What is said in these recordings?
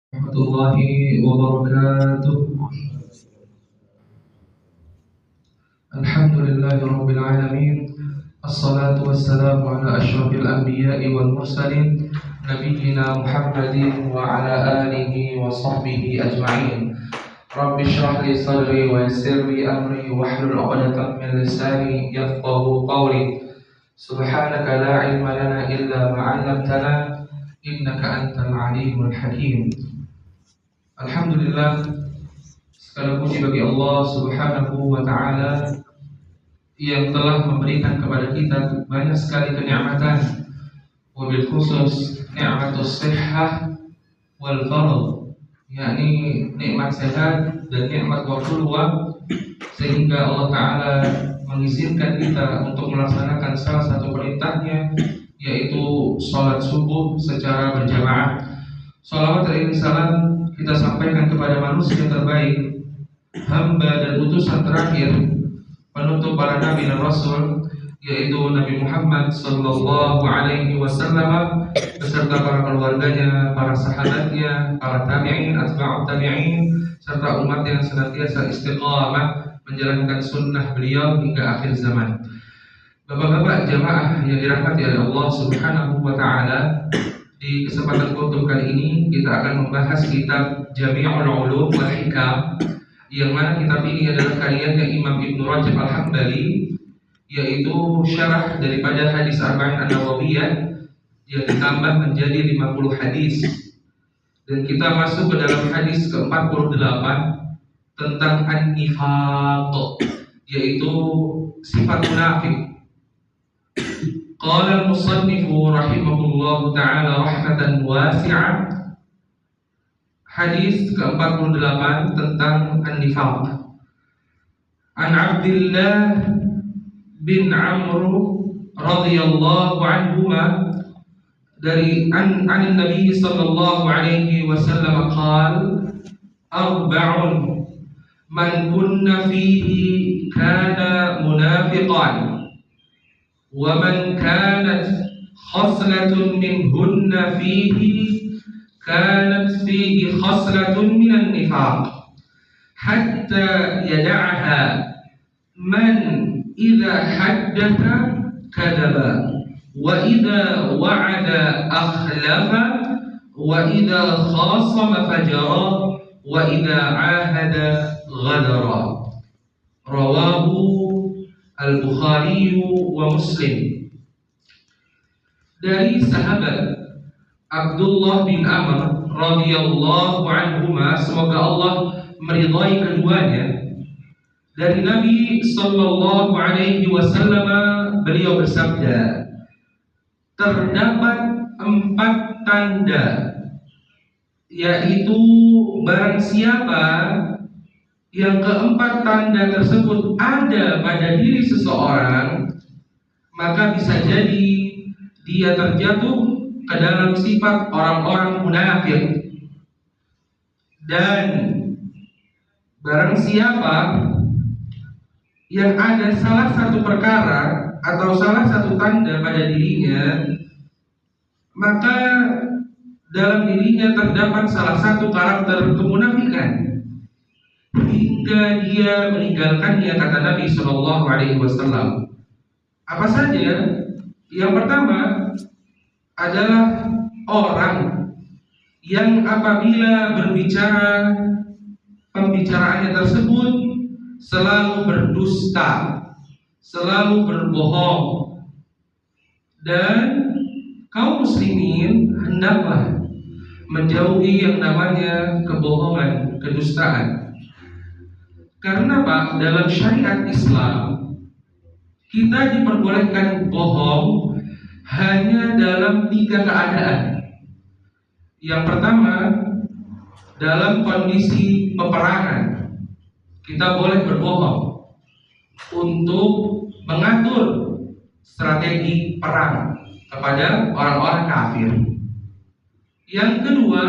Warahmatullahi wabarakatuh. Alhamdulillahi rabbil alamin. Assalatu wassalamu ala asyrafil anbiya'i wal mursalin nabiyyina Muhammadin wa ala alihi wa sahbihi ajma'in. Rabbi shrah li sadri wa yassir li amri wahlul 'uqdatam min lisani yafqahu qawli. Subhanaka la ilma lana illa ma 'allamtana innaka antal alimul hakim. Alhamdulillah, segala puji bagi Allah Subhanahu wa taala yang telah memberikan kepada kita banyak sekali kenikmatan, wabil khusus nikmatus sihhah wal farad, yakni nikmat sehat dan nikmat waktu luang, sehingga Allah taala mengizinkan kita untuk melaksanakan salah satu perintahnya, yaitu salat subuh secara berjamaah. Salawat dan salam kita sampaikan kepada manusia terbaik, hamba dan utusan terakhir, penutup para nabi dan rasul, yaitu Nabi Muhammad sallallahu alaihi wasallam beserta para keluarganya, para sahabatnya, para tabi'in, atba'ut tabi'in, serta umat yang senantiasa istiqamah menjalankan sunnah beliau hingga akhir zaman. Bapak-bapak jamaah yang dirahmati oleh Allah Subhanahu wa taala, di kesempatan kultum kali ini kita akan membahas kitab Jami'ul Ulum wal Hikam, yang mana kitab ini adalah karyanya Imam Ibnu Rajab Al-Hambali, yaitu syarah daripada hadis Arba'in An-Nawawiyah yang ditambah menjadi 50 hadis. Dan kita masuk ke dalam hadis ke-48 tentang an-nifaq, yaitu sifat munafik. Qala al-musannif rahimahullahu ta'ala rahmatan wasi'ah. Hadis ke-48 tentang an-nifaq. An Abdullah bin Amr radhiyallahu anhuma, dari an Nabi sallallahu alaihi wasallam qala arba'un man kunna fihi kana munafiqan wa man kanat khaslatun minhunna fihi kanat fihi khaslatun minan nifaq hatta yada'aha man idza haddatha kadaba wa idza wa'ada akhlafa wa idza khasama fajara wa idza 'ahada ghadara. Rawahu Al-Bukhari wa Muslim. Dari sahabat Abdullah bin Amr radhiyallahu anhuma, semoga Allah meridhai keduanya, dari Nabi sallallahu alaihi wasallam, beliau bersabda, terdapat 4 tanda, yaitu barang siapa yang keempat tanda tersebut ada pada diri seseorang, maka bisa jadi dia terjatuh ke dalam sifat orang-orang munafik. Dan barang siapa yang ada salah satu perkara atau salah satu tanda pada dirinya, maka dalam dirinya terdapat salah satu karakter kemunafikan hingga dia meninggalkannya, kata Nabi Shallallahu Alaihi Wasallam. Apa saja? Yang pertama adalah orang yang apabila berbicara, pembicaraannya tersebut selalu berdusta, selalu berbohong. Dan kaum muslimin hendaklah menjauhi yang namanya kebohongan, kedustaan. Karena Pak, dalam syariat Islam kita diperbolehkan bohong hanya dalam 3 keadaan. Yang pertama, dalam kondisi peperangan kita boleh berbohong untuk mengatur strategi perang kepada orang-orang kafir. Yang kedua,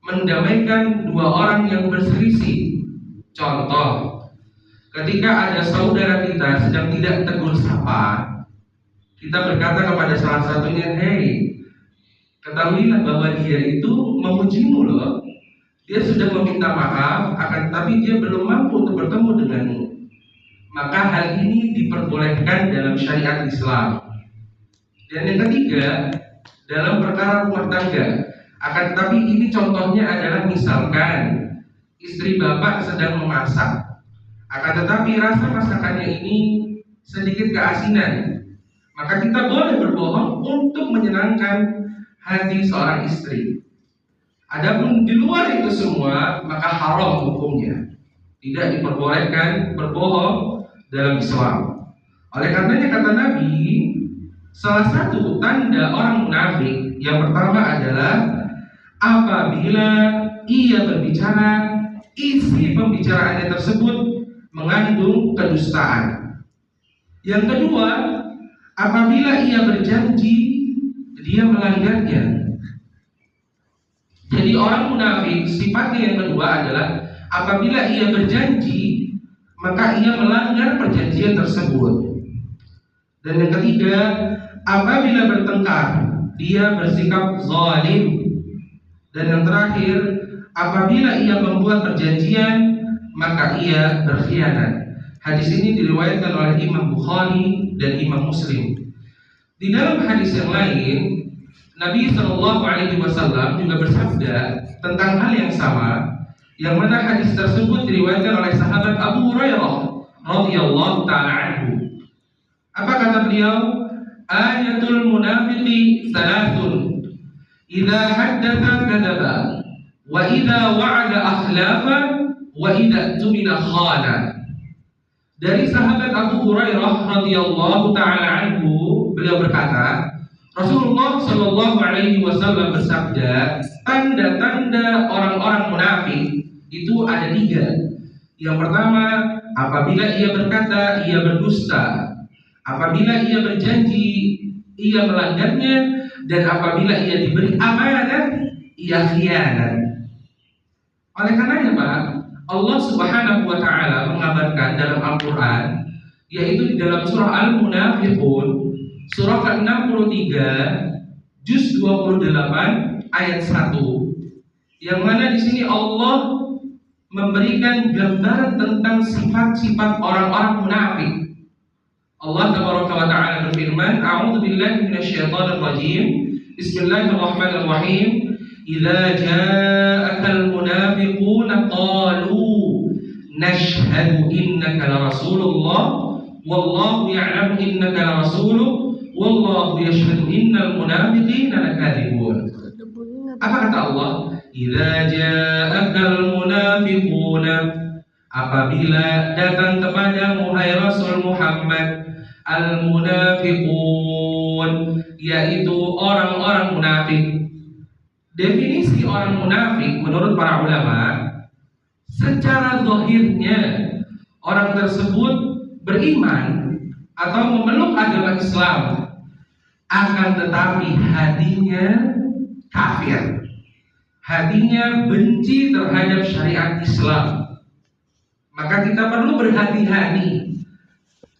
mendamaikan 2 orang yang berselisih. Contoh, ketika ada saudara kita sedang tidak tegur sapa, kita berkata kepada salah satunya, "Hei, Ketahuilah bahwa dia itu memujimu loh. Dia sudah meminta maaf, akan tetapi dia belum mampu untuk bertemu denganmu. Maka hal ini diperbolehkan dalam syariat Islam. Dan yang ketiga, dalam perkara rumah tangga. Akan tetapi ini contohnya adalah misalkan istri bapak sedang memasak, akan tetapi rasa masakannya ini sedikit keasinan, maka kita boleh berbohong untuk menyenangkan hati seorang istri. Adapun di luar itu semua, maka haram hukumnya. Tidak diperbolehkan berbohong dalam Islam. Oleh karenanya kata Nabi, salah satu tanda orang munafik yang pertama adalah apabila ia berbicara, isi pembicaraannya tersebut mengandung kedustaan. Yang kedua, apabila ia berjanji, dia melanggarnya. Jadi orang munafik sifatnya yang kedua adalah apabila ia berjanji, maka ia melanggar perjanjian tersebut. Dan yang ketiga, apabila bertengkar, dia bersikap zalim. Dan yang terakhir, apabila ia membuat perjanjian, maka ia berkhianat. Hadis ini diriwayatkan oleh Imam Bukhari dan Imam Muslim. Di dalam hadis yang lain, Nabi SAW juga bersabda tentang hal yang sama, yang mana hadis tersebut diriwayatkan oleh sahabat Abu Hurairah radhiyallahu taala anhu. Apa kata beliau? Ayatul munafiqi thalathun, idza haddatha kadzaba, wa idza wa'ada akhlafa, wa idza tumina khana. Dari sahabat Abu Hurairah radhiyallahu taala anhu, beliau berkata, Rasulullah Shallallahu Alaihi Wasallam bersabda, tanda-tanda orang-orang munafik itu ada 3. Yang pertama, apabila ia berkata, ia berdusta. Apabila ia berjanji, ia melanggarnya. Dan apabila ia diberi amanat, ia khianat. Oleh karenanya Pak, Allah Subhanahu Wa Taala mengabarkan dalam Al-Quran, yaitu di dalam surah Al-Munafiqun, surah ke-63, juz 28 ayat 1, yang mana di sini Allah memberikan gambaran tentang sifat-sifat orang-orang munafik. Allah Tabaraka wa Ta'ala berfirman, A'udzu billahi minasyaitonir rajim. Bismillahirrahmanirrahim. Idza ja'akal munafiquna qalu nashhadu innaka la rasulullah wallahu ya'lamu innaka la rasuluh wallahu yashhadu innal munafiqina lakadzibun. Apa kata Allah? Idza ja'akal munafiquna, apabila datang kepadamu hai Rasul Muhammad al munafiqun, yaitu orang-orang munafik. Definisi orang munafik menurut para ulama, secara zahirnya orang tersebut beriman atau memeluk agama Islam, akan tetapi hatinya kafir, hatinya benci terhadap syariat Islam. Maka kita perlu berhati-hati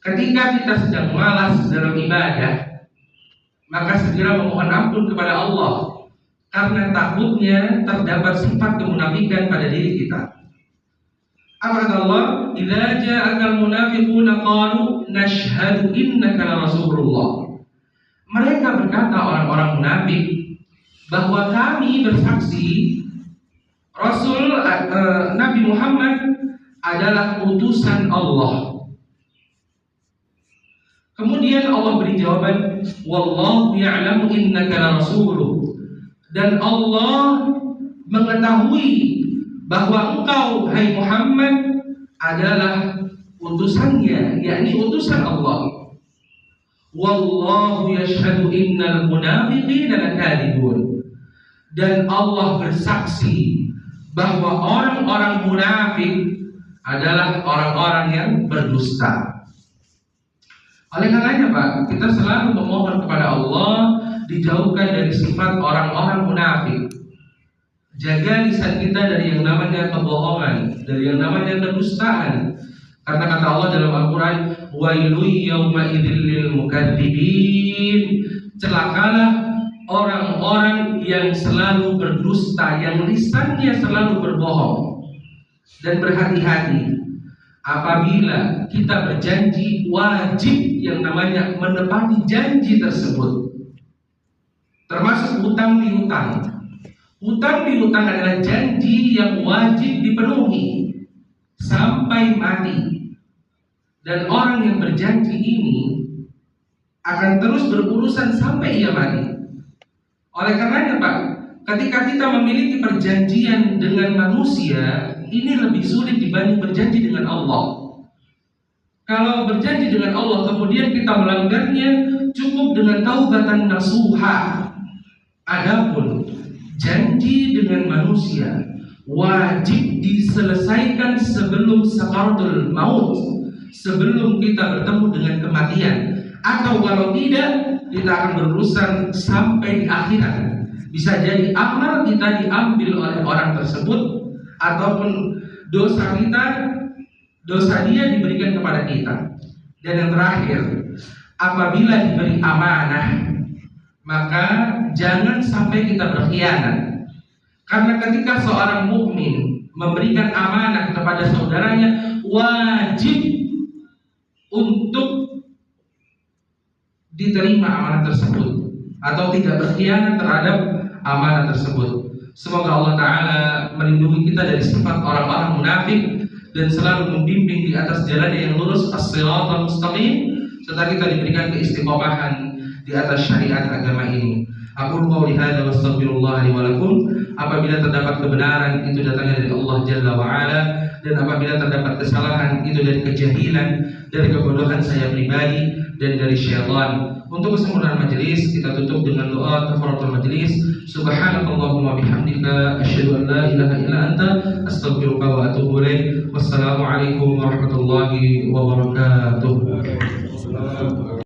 ketika kita sedang malas dalam ibadah, maka segera memohon ampun kepada Allah, karena takutnya terdapat sifat kemunafikan pada diri kita. Apa kata Allah? Idza ja'akal munafiquna qalu nashhadu innaka la rasulullah. Mereka berkata, orang-orang munafik, bahwa kami bersaksi Rasul Nabi Muhammad adalah utusan Allah. Kemudian Allah beri jawaban, wallahu ya'lamu innaka la rasuluh. Dan Allah mengetahui bahwa engkau hai Muhammad adalah utusannya, yakni utusan Allah. Wallahu yashhadu innal munafiqina lakadzibun. Dan Allah bersaksi bahwa orang-orang munafik adalah orang-orang yang berdusta. Oleh karenanya Pak, kita selalu memohon kepada Allah dijauhkan dari sifat orang-orang munafik. Jaga lisan kita dari yang namanya kebohongan, dari yang namanya kedustaan. Karena kata Allah dalam Al-Quran, wailul yauma idzil lil mukadzibin. Celakalah orang-orang yang selalu berdusta, yang lisannya selalu berbohong. Dan berhati-hati apabila kita berjanji, wajib yang namanya menepati janji tersebut. Termasuk hutang piutang. Hutang piutang adalah janji yang wajib dipenuhi sampai mati. Dan orang yang berjanji ini akan terus berurusan sampai ia mati. Oleh karenanya Pak, ketika kita memiliki perjanjian dengan manusia, ini lebih sulit dibanding berjanji dengan Allah. Kalau berjanji dengan Allah kemudian kita melanggarnya, cukup dengan taubatan nasuha. Adapun janji dengan manusia wajib diselesaikan sebelum sakaratul maut, sebelum kita bertemu dengan kematian. Atau kalau tidak, kita akan berurusan sampai di akhirat. Bisa jadi amal kita diambil oleh orang tersebut, ataupun dosa kita, dosa dia diberikan kepada kita. Dan yang terakhir, apabila diberi amanah, maka jangan sampai kita berkhianat. Karena ketika seorang mukmin memberikan amanah kepada saudaranya, wajib untuk diterima amanah tersebut atau tidak berkhianat terhadap amanah tersebut. Semoga Allah Ta'ala melindungi kita dari sifat orang-orang munafik dan selalu membimbing di atas jalan yang lurus, as-siratal mustaqim, serta kita diberikan keistiqomahan di atas syariat agama ini. Aku qouli hadza wa astaghfirullah li wa lakum. Apabila terdapat kebenaran, itu datangnya dari Allah Jalla wa Ala, dan apabila terdapat kesalahan, itu dari kejahilan, dari kebodohan saya pribadi dan dari syaitan. Untuk kesempurnaan majelis, kita tutup dengan doa kafaratul majelis. Subhanakallahumma bihamdika asyhadu an la ilaha illa anta astaghfiruka wa atubu ilaik. Wassalamualaikum warahmatullahi wabarakatuh.